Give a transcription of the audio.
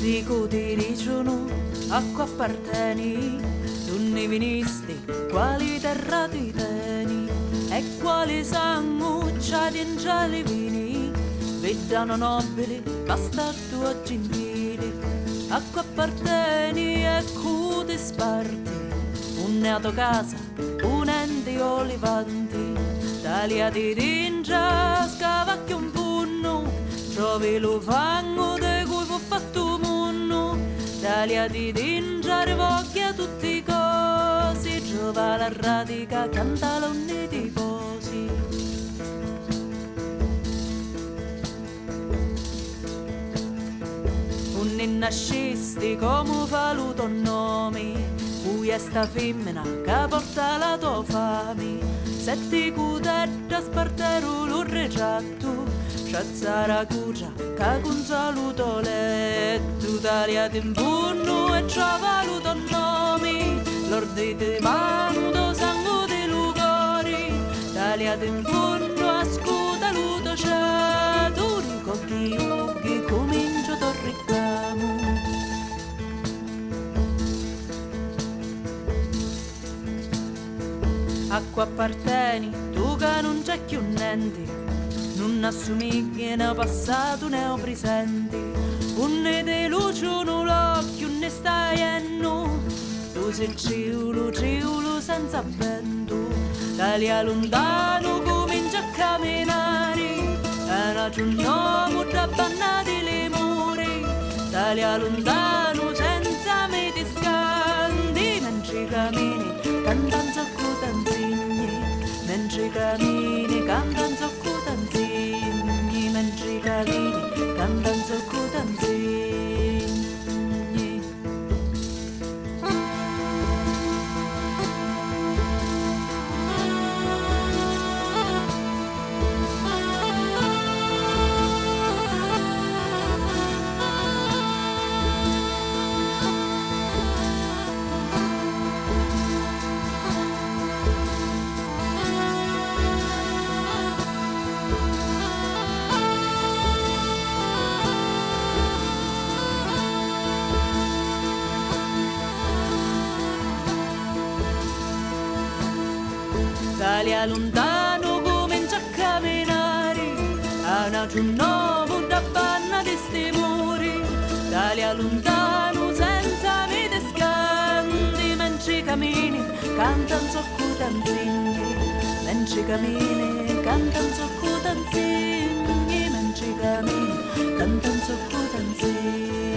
Dico ti dicono a qua appartieni, tu ne vinisti, quali terra ti teni, e quali sangue c'ha di angeli vini, vedano nobili, bastardo o gentili, a qua appartieni e cu ti sparti, un neato casa, un ente olivanti, tagliati d'ingia, scavacchi un punno, trovi lo fango de cui fu fatto munno, tagliati d'ingia, rivocchia tutti i cosi, trova la radica, canta l'onni di posi. Un innascisti come fa lo tuo nome, cui è sta femmina che porta la tua fame, se ti cudetta spartero lo ritratto, c'è Zaracugia che con saluto letto, tagliati in punno e trova lo tuo nome, l'ordi di mando, sangue di lugori, tagliati in punno, ascolta lo tuo ceto, ricocchi occhi, comincio a reclamo. Acqua appartieni, tu che non c'è più niente, non assomigli né passato né presente, un ne di luce non l'occhio ne stai enno, tu sei ciulo senza vento, taglia lontano comincia a camminare, e una giornata da bannati le muri, taglia lontano senza me ti scandi, mentre cammini cantando soccotanzigni, mentre cammini cantando soccotanzigni, mentre cammini cantando soccotanzigni. Taglia lontano comincia a camminare, a una giornata da panna di sti muri, taglia lontano senza me te scandi, mentre cammini cantano soccotanzigni, mentre cammini cantano soccotanzigni, mentre cammini cantano soccotanzigni.